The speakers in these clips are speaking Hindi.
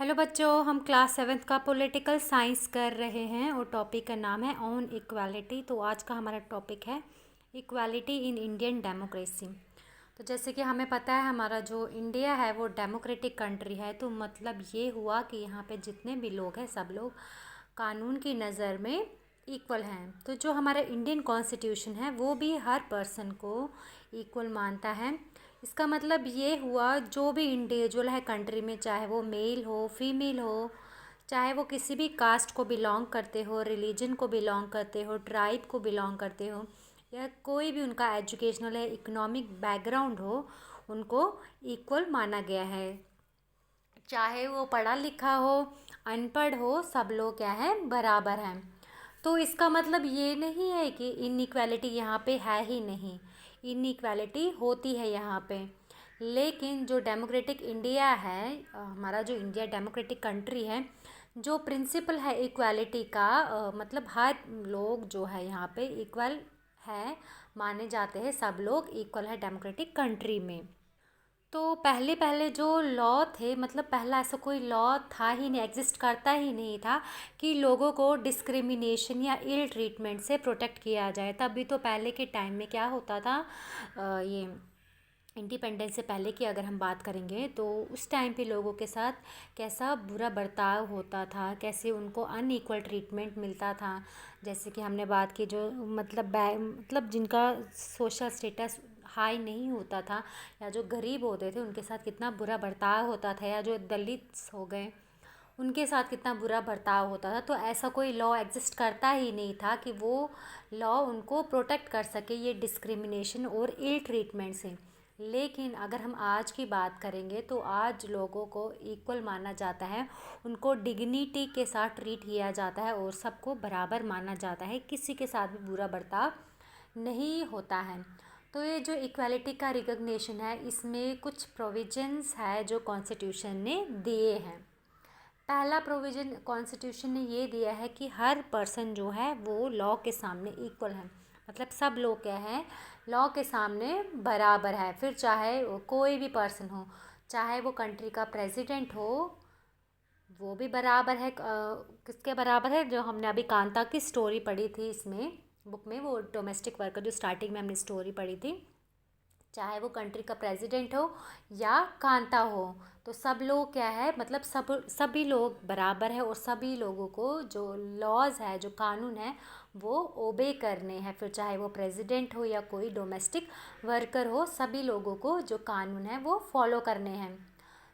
हेलो बच्चों, हम क्लास सेवन्थ का पॉलिटिकल साइंस कर रहे हैं और टॉपिक का नाम है ऑन इक्वालिटी। तो आज का हमारा टॉपिक है इक्वालिटी इन इंडियन डेमोक्रेसी। तो जैसे कि हमें पता है हमारा जो इंडिया है वो डेमोक्रेटिक कंट्री है। तो मतलब ये हुआ कि यहाँ पे जितने भी लोग हैं सब लोग कानून की नज़र में इक्वल हैं। तो जो हमारा इंडियन कॉन्स्टिट्यूशन है वो भी हर पर्सन को इक्वल मानता है। इसका मतलब ये हुआ जो भी इंडिविजुअल है कंट्री में, चाहे वो मेल हो फीमेल हो, चाहे वो किसी भी कास्ट को बिलोंग करते हो, रिलीजन को बिलोंग करते हो, ट्राइब को बिलोंग करते हो, या कोई भी उनका एजुकेशनल या इकोनॉमिक बैकग्राउंड हो, उनको इक्वल माना गया है। चाहे वो पढ़ा लिखा हो अनपढ़ हो, सब लोग क्या है बराबर हैं। तो इसका मतलब ये नहीं है कि इनइक्वालिटी यहाँ पे है ही नहीं, इनइक्वालिटी होती है यहाँ पे। लेकिन जो डेमोक्रेटिक इंडिया है, हमारा जो इंडिया डेमोक्रेटिक कंट्री है, जो प्रिंसिपल है इक्वालिटी का, मतलब हर लोग जो है यहाँ पे इक्वल है, माने जाते हैं, सब लोग इक्वल है डेमोक्रेटिक कंट्री में। तो पहले पहले जो लॉ थे, मतलब पहला ऐसा कोई लॉ था ही नहीं, एग्जिस्ट करता ही नहीं था कि लोगों को डिस्क्रिमिनेशन या इल ट्रीटमेंट से प्रोटेक्ट किया जाए। तभी तो पहले के टाइम में क्या होता था, ये इंडिपेंडेंस से पहले की अगर हम बात करेंगे तो उस टाइम पे लोगों के साथ कैसा बुरा बर्ताव होता था, कैसे उनको अनइक्वल ट्रीटमेंट मिलता था। जैसे कि हमने बात की जो मतलब जिनका सोशल स्टेटस हाई नहीं होता था या जो गरीब होते थे उनके साथ कितना बुरा बर्ताव होता था, या जो दलित हो गए उनके साथ कितना बुरा बर्ताव होता था। तो ऐसा कोई लॉ एग्जिस्ट करता ही नहीं था कि वो लॉ उनको प्रोटेक्ट कर सके ये डिस्क्रिमिनेशन और इल ट्रीटमेंट से। लेकिन अगर हम आज की बात करेंगे तो आज लोगों को इक्वल माना जाता है, उनको डिग्निटी के साथ ट्रीट किया जाता है और सबको बराबर माना जाता है, किसी के साथ भी बुरा बर्ताव नहीं होता है। तो ये जो इक्वालिटी का रिकग्निशन है, इसमें कुछ प्रोविजंस है जो कॉन्स्टिट्यूशन ने दिए हैं। पहला प्रोविज़न कॉन्स्टिट्यूशन ने ये दिया है कि हर पर्सन जो है वो लॉ के सामने इक्वल है, मतलब सब लोग क्या है लॉ के सामने बराबर है। फिर चाहे वो कोई भी पर्सन हो, चाहे वो कंट्री का प्रेसिडेंट हो, वो भी बराबर है। किसके बराबर है, जो हमने अभी कांता की स्टोरी पढ़ी थी इसमें बुक में, वो डोमेस्टिक वर्कर जो स्टार्टिंग में हमने स्टोरी पढ़ी थी, चाहे वो कंट्री का प्रेसिडेंट हो या कांता हो, तो सब लोग क्या है, मतलब सभी लोग बराबर है और सभी लोगों को जो लॉज है, जो कानून है, वो ओबे करने हैं। फिर चाहे वो प्रेसिडेंट हो या कोई डोमेस्टिक वर्कर हो, सभी लोगों को जो कानून है वो फॉलो करने हैं।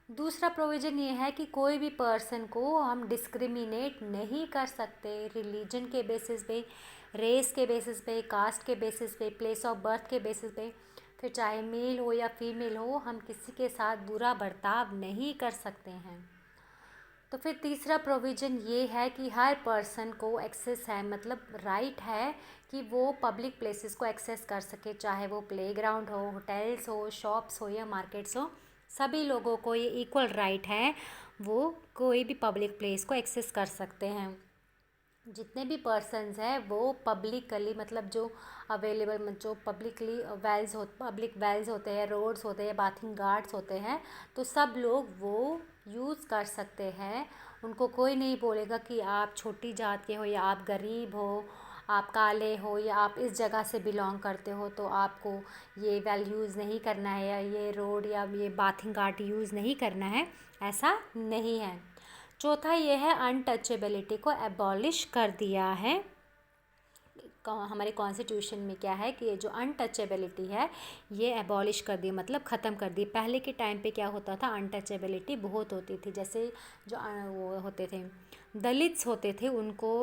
दूसरा प्रोविज़न ये है कि कोई भी पर्सन को हम डिस्क्रिमिनेट नहीं कर सकते रिलीजन के बेसिस पे, रेस के बेसिस पे, कास्ट के बेसिस पे, प्लेस ऑफ बर्थ के बेसिस पे। फिर चाहे मेल हो या फीमेल हो, हम किसी के साथ बुरा बर्ताव नहीं कर सकते हैं। तो फिर तीसरा प्रोविज़न ये है कि हर पर्सन को एक्सेस है, मतलब राइट है कि वो पब्लिक प्लेसेस को एक्सेस कर सके, चाहे वो प्लेग्राउंड हो, होटल्स हो, शॉप्स हो या मार्केट्स हो, सभी लोगों को ये इक्वल राइट है, वो कोई भी पब्लिक प्लेस को एक्सेस कर सकते हैं। जितने भी पर्सन्स हैं वो पब्लिकली, मतलब जो अवेलेबल, जो पब्लिक वेल्स होते हैं, रोड्स होते हैं, बाथिंग गार्ड्स होते हैं, तो सब लोग वो यूज़ कर सकते हैं। उनको कोई नहीं बोलेगा कि आप छोटी जात के हो या आप गरीब हो, आप काले हो या आप इस जगह से बिलोंग करते हो तो आपको ये वेल यूज़ नहीं करना है या ये रोड या ये बाथिंग गार्ड यूज़ नहीं करना है, ऐसा नहीं है। चौथा ये है अनटचेबिलिटी को एबॉलिश कर दिया है। हमारे कॉन्स्टिट्यूशन में क्या है कि ये जो अनटचेबिलिटी है ये एबॉलिश कर दी, मतलब ख़त्म कर दी। पहले के टाइम पे क्या होता था, अनटचेबिलिटी बहुत होती थी। जैसे जो वो होते थे दलित्स होते थे, उनको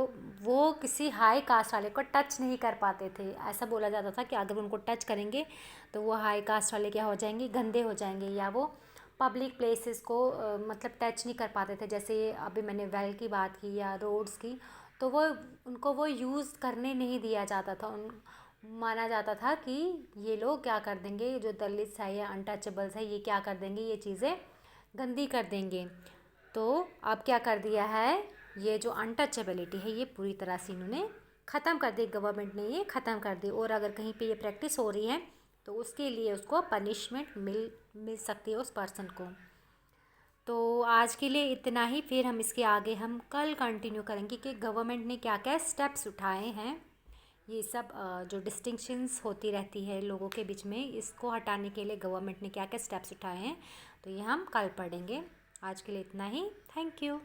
वो किसी हाई कास्ट वाले को टच नहीं कर पाते थे। ऐसा बोला जाता था कि अगर उनको टच करेंगे तो वो हाई कास्ट वाले क्या हो जाएंगे, गंदे हो जाएंगे, या वो पब्लिक प्लेसेस को मतलब टच नहीं कर पाते थे। जैसे अभी मैंने वेल की बात की या रोड्स की, तो वो उनको वो यूज़ करने नहीं दिया जाता था। उन माना जाता था कि ये लोग क्या कर देंगे, जो दलित्स है या अनटचेबल्स है, ये क्या कर देंगे, ये चीज़ें गंदी कर देंगे। तो अब क्या कर दिया है, ये जो अनटचेबिलिटी है ये पूरी तरह से इन्होंने ख़त्म कर दी, गवर्नमेंट ने ये ख़त्म कर दी। और अगर कहीं पे ये प्रैक्टिस हो रही है तो उसके लिए उसको पनिशमेंट मिल मिल सकती है उस पर्सन को। तो आज के लिए इतना ही, फिर हम इसके आगे हम कल कंटिन्यू करेंगे कि गवर्नमेंट ने क्या क्या स्टेप्स उठाए हैं। ये सब जो डिस्टिंक्शंस होती रहती है लोगों के बीच में, इसको हटाने के लिए गवर्नमेंट ने क्या क्या स्टेप्स उठाए हैं, तो ये हम कल पढ़ेंगे। आज के लिए इतना ही। Thank you.